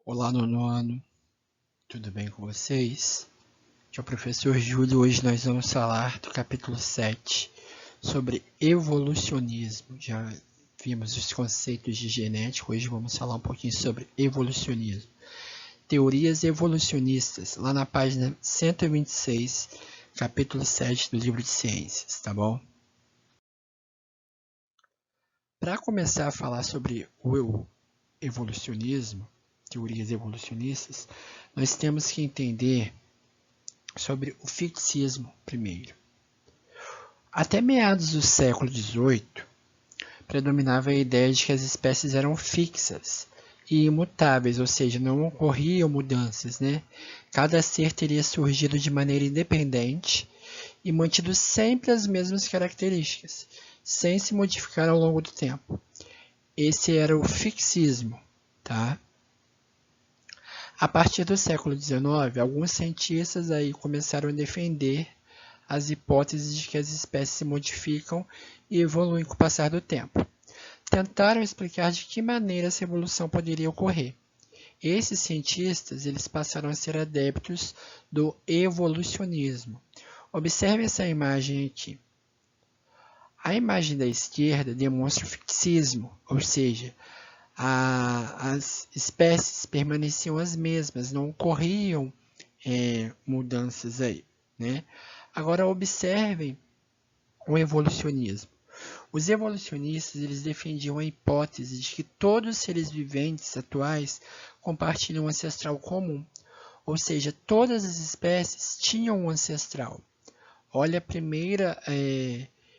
Olá, nono ano, tudo bem com vocês? Aqui é o professor Júlio. Hoje nós vamos falar do capítulo 7 sobre evolucionismo. Já vimos os conceitos de genética, hoje vamos falar um pouquinho sobre evolucionismo. Teorias evolucionistas, lá na página 126, capítulo 7 do livro de ciências, tá bom? Para começar a falar sobre o evolucionismo, teorias evolucionistas, nós temos que entender sobre o fixismo primeiro. Até meados do século XVIII, predominava a ideia de que as espécies eram fixas e imutáveis, ou seja, não ocorriam mudanças, né? Cada ser teria surgido de maneira independente e mantido sempre as mesmas características, sem se modificar ao longo do tempo. Esse era o fixismo, tá? A partir do século XIX, alguns cientistas aí começaram a defender as hipóteses de que as espécies se modificam e evoluem com o passar do tempo. Tentaram explicar de que maneira essa evolução poderia ocorrer. Esses cientistas eles passaram a ser adeptos do evolucionismo. Observe essa imagem aqui. A imagem da esquerda demonstra o fixismo, ou seja, as espécies permaneciam as mesmas, não ocorriam mudanças aí, né? Agora observem o evolucionismo. Os evolucionistas eles defendiam a hipótese de que todos os seres viventes atuais compartilham um ancestral comum, ou seja, todas as espécies tinham um ancestral. Olha a primeira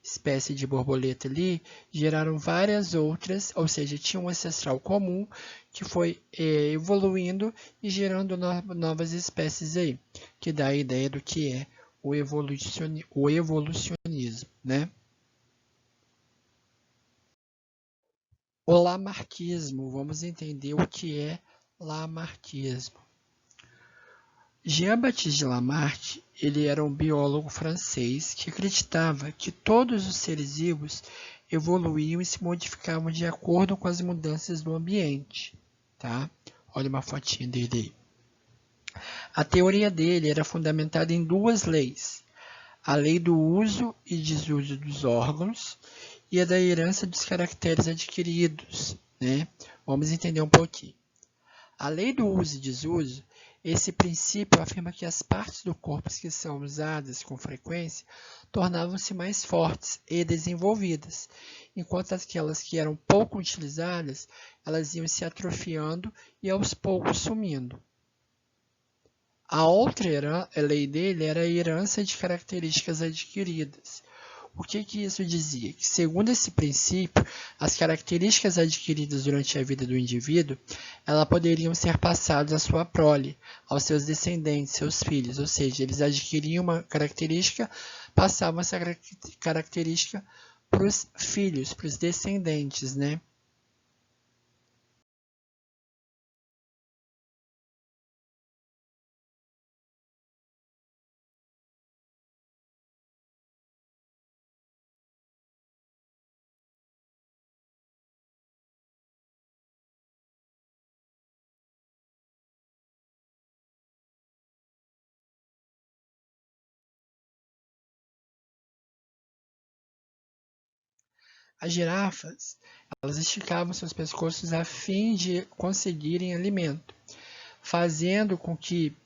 espécie de borboleta ali, geraram várias outras, ou seja, tinha um ancestral comum que foi evoluindo e gerando novas espécies aí, que dá a ideia do que é o evolucionismo, né? O lamarckismo, vamos entender o que é lamarckismo. Jean-Baptiste Lamarck, ele era um biólogo francês que acreditava que todos os seres vivos evoluíam e se modificavam de acordo com as mudanças do ambiente, tá? Olha uma fotinha dele aí. A teoria dele era fundamentada em duas leis: a lei do uso e desuso dos órgãos e a da herança dos caracteres adquiridos, né? Vamos entender um pouquinho. A lei do uso e desuso, esse princípio afirma que as partes do corpo que são usadas com frequência tornavam-se mais fortes e desenvolvidas, enquanto aquelas que eram pouco utilizadas, elas iam se atrofiando e aos poucos sumindo. A outra lei dele era a herança de características adquiridas. O que isso dizia? Que, segundo esse princípio, as características adquiridas durante a vida do indivíduo, elas poderiam ser passadas à sua prole, aos seus descendentes, seus filhos, ou seja, eles adquiriam uma característica, passavam essa característica para os filhos, para os descendentes, né? As girafas, elas esticavam seus pescoços a fim de conseguirem alimento, fazendo com que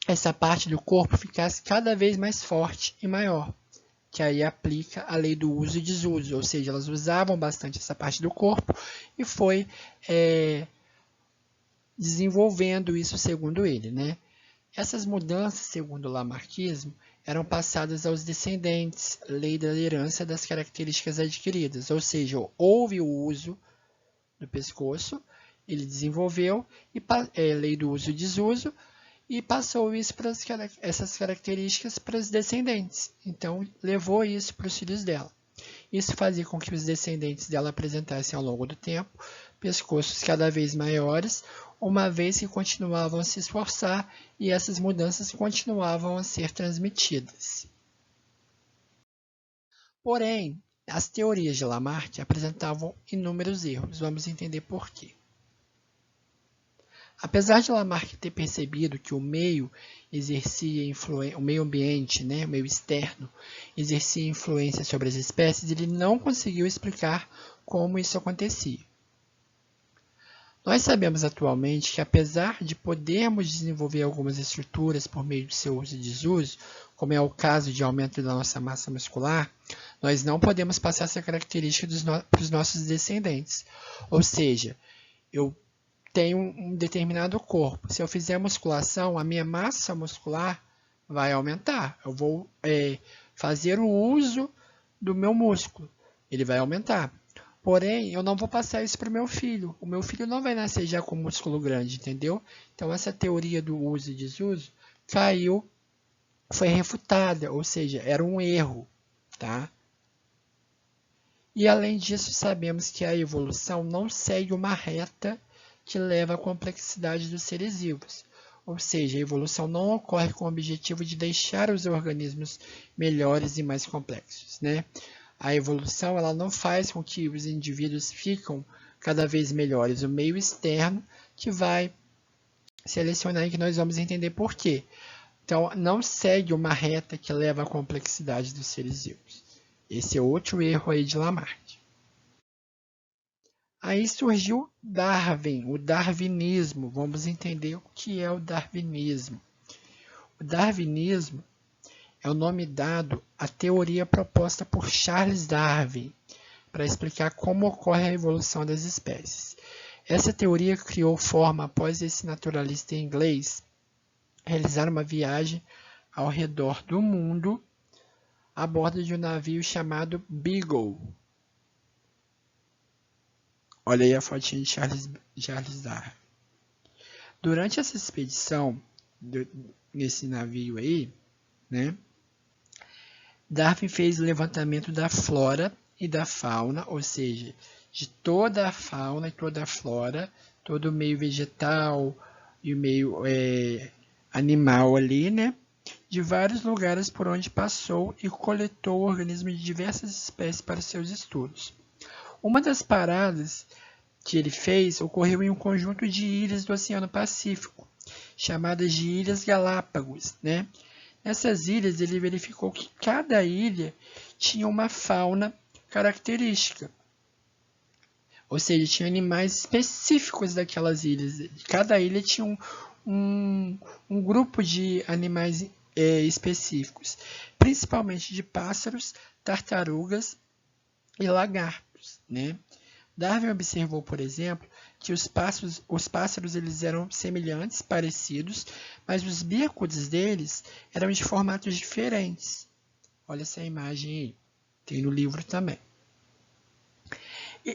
essa parte do corpo ficasse cada vez mais forte e maior, que aí aplica a lei do uso e desuso, ou seja, elas usavam bastante essa parte do corpo e foi desenvolvendo isso segundo ele, né? Essas mudanças, segundo o lamarckismo, eram passadas aos descendentes, lei da herança das características adquiridas, ou seja, houve o uso do pescoço, ele desenvolveu, lei do uso e desuso, e passou isso para essas características para os descendentes. Então, levou isso para os filhos dela. Isso fazia com que os descendentes dela apresentassem ao longo do tempo pescoços cada vez maiores, uma vez que continuavam a se esforçar e essas mudanças continuavam a ser transmitidas. Porém, as teorias de Lamarck apresentavam inúmeros erros. Vamos entender por quê. Apesar de Lamarck ter percebido que o meio exercia o meio ambiente, né, o meio externo, exercia influência sobre as espécies, ele não conseguiu explicar como isso acontecia. Nós sabemos atualmente que, apesar de podermos desenvolver algumas estruturas por meio do seu uso e desuso, como é o caso de aumento da nossa massa muscular, nós não podemos passar essa característica para os nossos descendentes. Ou seja, eu tenho um determinado corpo. Se eu fizer musculação, a minha massa muscular vai aumentar. Eu vou fazer o uso do meu músculo. Ele vai aumentar. Porém, eu não vou passar isso para o meu filho. O meu filho não vai nascer já com músculo grande, entendeu? Então, essa teoria do uso e desuso caiu, foi refutada, ou seja, era um erro, tá? E, além disso, sabemos que a evolução não segue uma reta que leva à complexidade dos seres vivos. Ou seja, a evolução não ocorre com o objetivo de deixar os organismos melhores e mais complexos, né? A evolução ela não faz com que os indivíduos ficam cada vez melhores. O meio externo que vai selecionar e que nós vamos entender por quê. Então, não segue uma reta que leva à complexidade dos seres vivos. Esse é outro erro aí de Lamarck. Aí surgiu Darwin, o darwinismo. Vamos entender o que é o darwinismo. O darwinismo é o nome dado à teoria proposta por Charles Darwin para explicar como ocorre a evolução das espécies. Essa teoria criou forma após esse naturalista inglês realizar uma viagem ao redor do mundo a bordo de um navio chamado Beagle. Olha aí a fotinha de Charles Darwin. Durante essa expedição, nesse navio aí, né, Darwin fez o levantamento da flora e da fauna, ou seja, de toda a fauna e toda a flora, todo o meio vegetal e o meio animal ali, né, de vários lugares por onde passou e coletou organismos de diversas espécies para seus estudos. Uma das paradas que ele fez ocorreu em um conjunto de ilhas do Oceano Pacífico, chamadas de Ilhas Galápagos, né? Nessas ilhas, ele verificou que cada ilha tinha uma fauna característica. Ou seja, tinha animais específicos daquelas ilhas. Cada ilha tinha um grupo de animais específicos, principalmente de pássaros, tartarugas e lagartos, né? Darwin observou, por exemplo, que os pássaros eles eram semelhantes, parecidos, mas os bicos deles eram de formatos diferentes. Olha essa imagem aí, tem no livro também.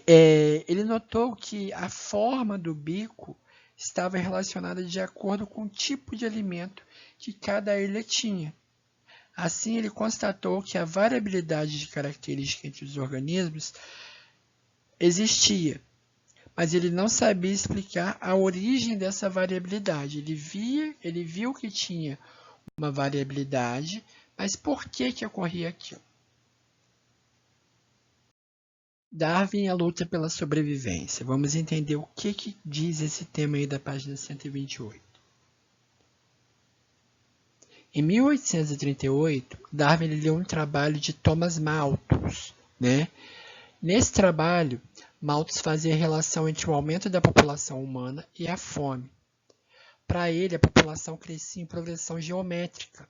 Ele notou que a forma do bico estava relacionada de acordo com o tipo de alimento que cada ilha tinha. Assim, ele constatou que a variabilidade de características entre os organismos existia, mas ele não sabia explicar a origem dessa variabilidade. Ele viu que tinha uma variabilidade, mas por que ocorria aquilo? Darwin e a luta pela sobrevivência. Vamos entender o que diz esse tema aí da página 128. Em 1838, Darwin leu um trabalho de Thomas Malthus, né? Nesse trabalho, Malthus fazia a relação entre o aumento da população humana e a fome. Para ele, a população crescia em progressão geométrica,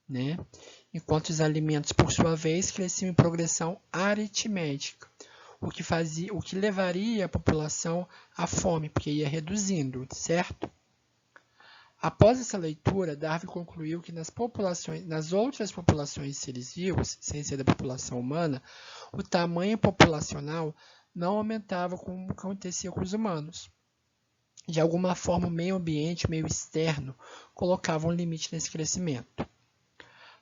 né? Enquanto os alimentos, por sua vez, cresciam em progressão aritmética, o que levaria a população à fome, porque ia reduzindo, certo? Após essa leitura, Darwin concluiu que nas outras populações de seres vivos, sem ser da população humana, o tamanho populacional não aumentava como acontecia com os humanos. De alguma forma, o meio ambiente, o meio externo, colocava um limite nesse crescimento.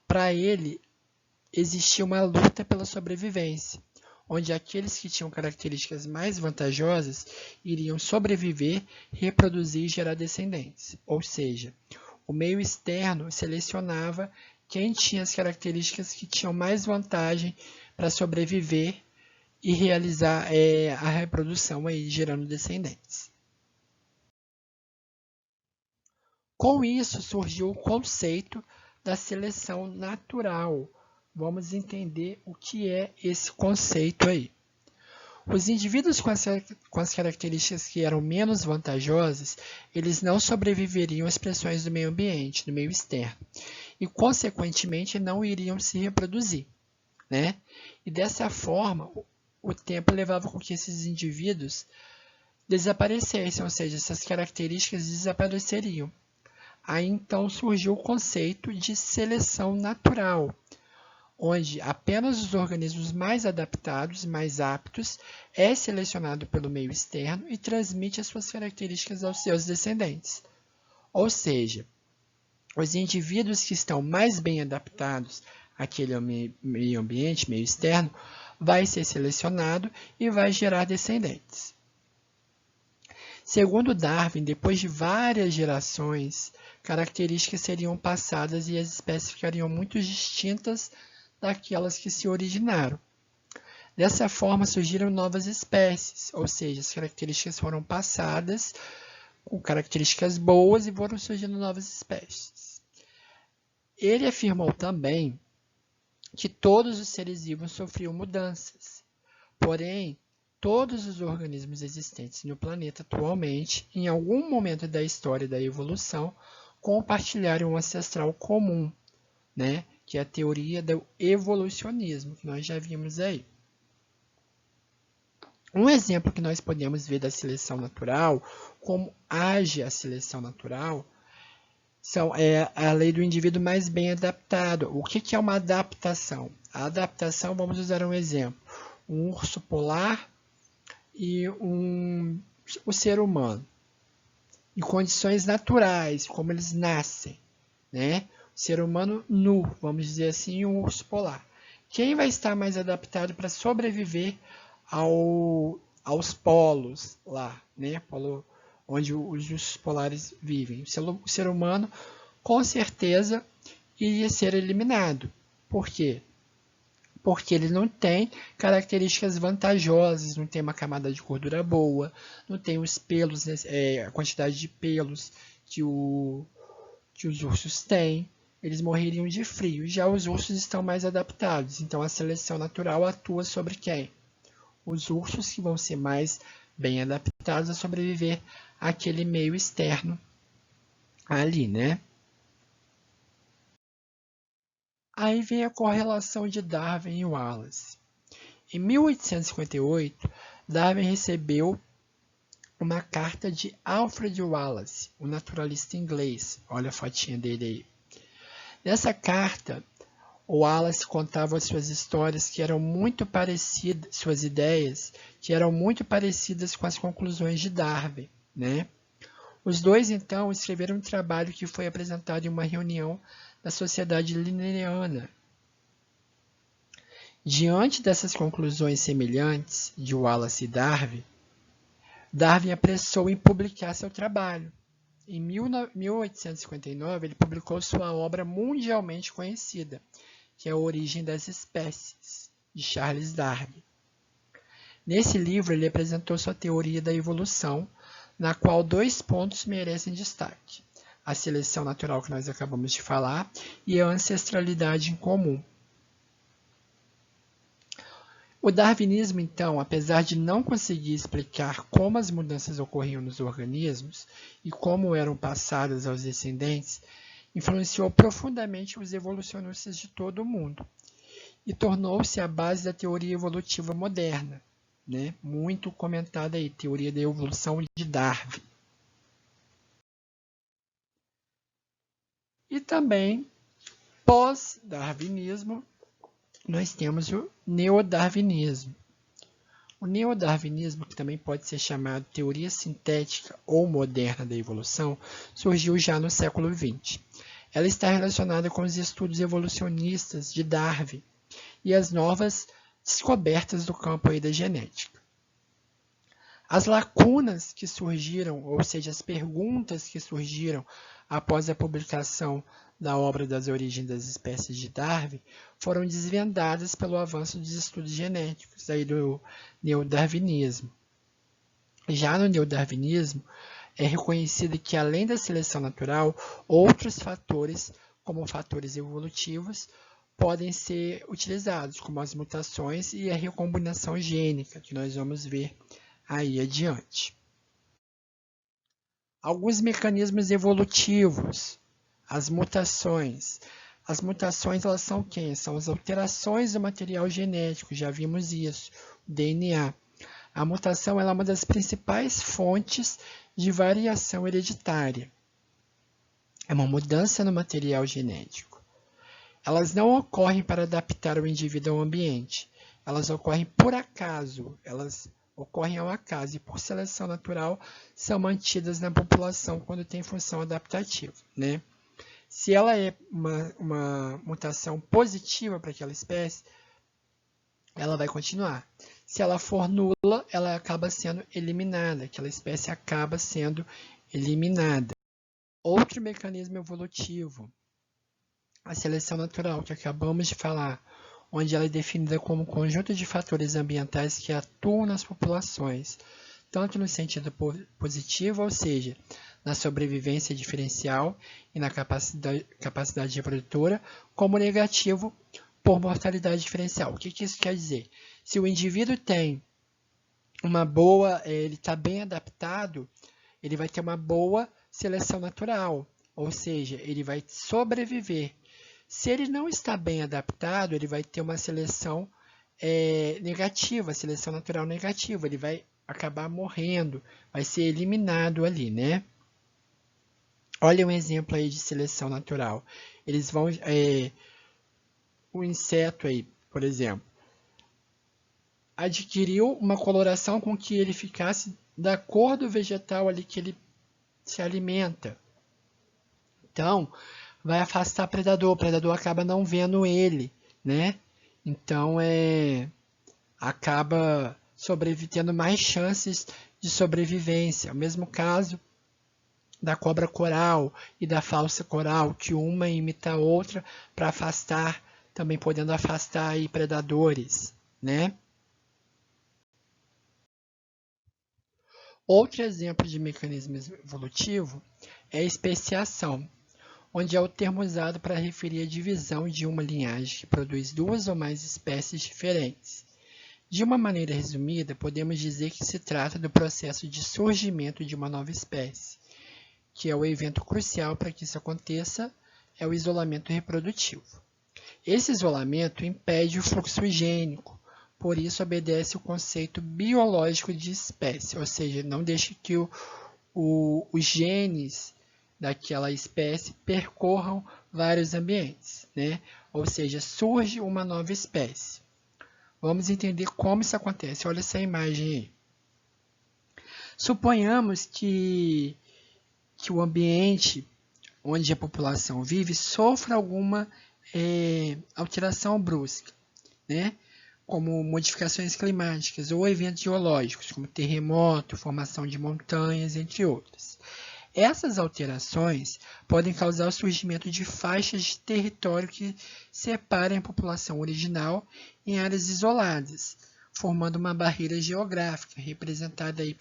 Para ele, existia uma luta pela sobrevivência, onde aqueles que tinham características mais vantajosas iriam sobreviver, reproduzir e gerar descendentes. Ou seja, o meio externo selecionava quem tinha as características que tinham mais vantagem para sobreviver e realizar a reprodução, aí, gerando descendentes. Com isso surgiu o conceito da seleção natural. Vamos entender o que é esse conceito aí. Os indivíduos com as características que eram menos vantajosas, eles não sobreviveriam às pressões do meio ambiente, do meio externo, e, consequentemente, não iriam se reproduzir, né? E dessa forma, o tempo levava com que esses indivíduos desaparecessem, ou seja, essas características desapareceriam. Aí então surgiu o conceito de seleção natural, onde apenas os organismos mais adaptados, mais aptos, é selecionado pelo meio externo e transmite as suas características aos seus descendentes. Ou seja, os indivíduos que estão mais bem adaptados àquele meio ambiente, meio externo, vai ser selecionado e vai gerar descendentes. Segundo Darwin, depois de várias gerações, características seriam passadas e as espécies ficariam muito distintas daquelas que se originaram. Dessa forma, surgiram novas espécies, ou seja, as características foram passadas com características boas e foram surgindo novas espécies. Ele afirmou também que todos os seres vivos sofriam mudanças, porém, todos os organismos existentes no planeta atualmente, em algum momento da história da evolução, compartilharam um ancestral comum, né? Que é a teoria do evolucionismo, que nós já vimos aí. Um exemplo que nós podemos ver da seleção natural, como age a seleção natural, é a lei do indivíduo mais bem adaptado. O que é uma adaptação? A adaptação, vamos usar um exemplo, um urso polar e o ser humano, em condições naturais, como eles nascem, né? Ser humano nu, vamos dizer assim, e um urso polar. Quem vai estar mais adaptado para sobreviver aos polos lá, né? Onde os ursos polares vivem? O ser humano, com certeza, iria ser eliminado. Por quê? Porque ele não tem características vantajosas, não tem uma camada de gordura boa, não tem os pelos, a quantidade de pelos que os ursos têm. Eles morreriam de frio. Já os ursos estão mais adaptados. Então, a seleção natural atua sobre quem? Os ursos, que vão ser mais bem adaptados a sobreviver àquele meio externo ali, né? Aí vem a correlação de Darwin e Wallace. Em 1858, Darwin recebeu uma carta de Alfred Wallace, o naturalista inglês. Olha a fotinha dele aí. Nessa carta, o Wallace contava suas histórias que eram muito parecidas, suas ideias que eram muito parecidas com as conclusões de Darwin, né? Os dois, então, escreveram um trabalho que foi apresentado em uma reunião da Sociedade Linneana. Diante dessas conclusões semelhantes de Wallace e Darwin, Darwin apressou em publicar seu trabalho. Em 1859, ele publicou sua obra mundialmente conhecida, que é A Origem das Espécies, de Charles Darwin. Nesse livro, ele apresentou sua teoria da evolução, na qual 2 pontos merecem destaque: a seleção natural que nós acabamos de falar e a ancestralidade em comum. O darwinismo, então, apesar de não conseguir explicar como as mudanças ocorriam nos organismos e como eram passadas aos descendentes, influenciou profundamente os evolucionistas de todo o mundo e tornou-se a base da teoria evolutiva moderna, né? Muito comentada aí, teoria da evolução de Darwin. E também, pós-darwinismo, nós temos o neodarwinismo. O neodarwinismo, que também pode ser chamado teoria sintética ou moderna da evolução, surgiu já no século XX. Ela está relacionada com os estudos evolucionistas de Darwin e as novas descobertas do campo aí da genética. As lacunas que surgiram, ou seja, as perguntas que surgiram após a publicação da obra das origens das espécies de Darwin, foram desvendadas pelo avanço dos estudos genéticos aí do neodarwinismo. Já no neodarwinismo, é reconhecido que, além da seleção natural, outros fatores, como fatores evolutivos, podem ser utilizados, como as mutações e a recombinação gênica, que nós vamos ver aí adiante. Alguns mecanismos evolutivos, as mutações. As mutações, elas são quem? São as alterações do material genético, já vimos isso, o DNA. A mutação ela é uma das principais fontes de variação hereditária. É uma mudança no material genético. Elas não ocorrem para adaptar o indivíduo ao ambiente. Elas ocorrem por acaso. Elas ocorrem ao acaso e, por seleção natural, são mantidas na população quando tem função adaptativa, né? Se ela é uma mutação positiva para aquela espécie, ela vai continuar. Se ela for nula, ela acaba sendo eliminada. Aquela espécie acaba sendo eliminada. Outro mecanismo evolutivo, a seleção natural, que acabamos de falar, onde ela é definida como um conjunto de fatores ambientais que atuam nas populações, tanto no sentido positivo, ou seja, na sobrevivência diferencial e na capacidade reprodutora, como negativo, por mortalidade diferencial. O que isso quer dizer? Se o indivíduo tem uma boa, ele está bem adaptado, ele vai ter uma boa seleção natural, ou seja, ele vai sobreviver. Se ele não está bem adaptado, ele vai ter uma seleção negativa, seleção natural negativa, ele vai acabar morrendo, vai ser eliminado ali, né? Olha um exemplo aí de seleção natural. Eles vão, o inseto aí, por exemplo, adquiriu uma coloração com que ele ficasse da cor do vegetal ali que ele se alimenta. Então, vai afastar o predador acaba não vendo ele, né? Então, acaba tendo mais chances de sobrevivência. O mesmo caso da cobra coral e da falsa coral, que uma imita a outra para afastar, também podendo afastar aí predadores, né? Outro exemplo de mecanismo evolutivo é a especiação, onde é o termo usado para referir a divisão de uma linhagem que produz duas ou mais espécies diferentes. De uma maneira resumida, podemos dizer que se trata do processo de surgimento de uma nova espécie, que é o evento crucial para que isso aconteça, é o isolamento reprodutivo. Esse isolamento impede o fluxo gênico, por isso obedece o conceito biológico de espécie, ou seja, não deixa que os genes daquela espécie percorram vários ambientes, né? Ou seja, surge uma nova espécie. Vamos entender como isso acontece. Olha essa imagem aí. Suponhamos que o ambiente onde a população vive sofra alguma alteração brusca, né? Como modificações climáticas ou eventos geológicos, como terremoto, formação de montanhas, entre outros. Essas alterações podem causar o surgimento de faixas de território que separem a população original em áreas isoladas, formando uma barreira geográfica, representada aí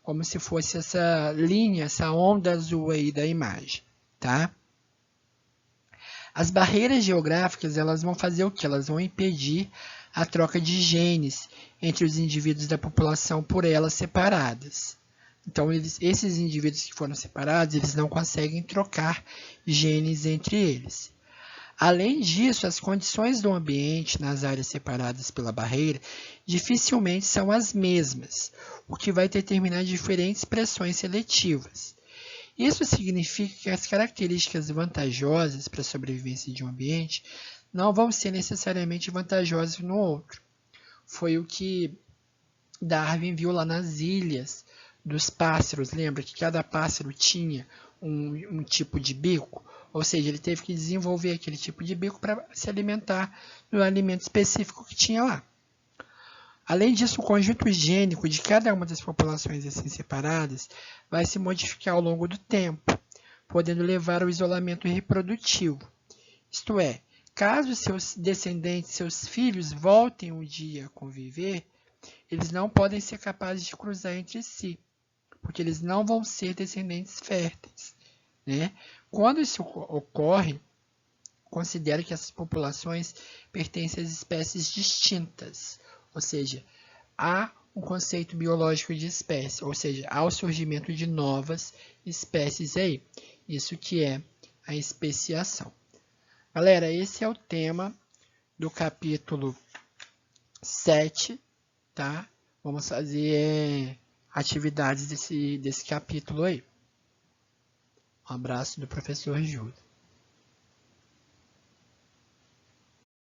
como se fosse essa linha, essa onda azul aí da imagem, tá? As barreiras geográficas, elas vão fazer o quê? Elas vão impedir a troca de genes entre os indivíduos da população por elas separadas. Então, esses indivíduos que foram separados, eles não conseguem trocar genes entre eles. Além disso, as condições do ambiente nas áreas separadas pela barreira dificilmente são as mesmas, o que vai determinar diferentes pressões seletivas. Isso significa que as características vantajosas para a sobrevivência de um ambiente não vão ser necessariamente vantajosas no outro. Foi o que Darwin viu lá nas ilhas dos pássaros. Lembra que cada pássaro tinha um tipo de bico? Ou seja, ele teve que desenvolver aquele tipo de bico para se alimentar do alimento específico que tinha lá. Além disso, o conjunto gênico de cada uma das populações assim separadas vai se modificar ao longo do tempo, podendo levar ao isolamento reprodutivo. Isto é, caso seus descendentes, seus filhos, voltem um dia a conviver, eles não podem ser capazes de cruzar entre si, porque eles não vão ser descendentes férteis, né? Quando isso ocorre, considera que essas populações pertencem às espécies distintas, ou seja, há um conceito biológico de espécie, ou seja, há o surgimento de novas espécies aí. Isso que é a especiação. Galera, esse é o tema do capítulo 7, tá? Vamos fazer atividades desse capítulo aí. Um abraço do professor Júlio.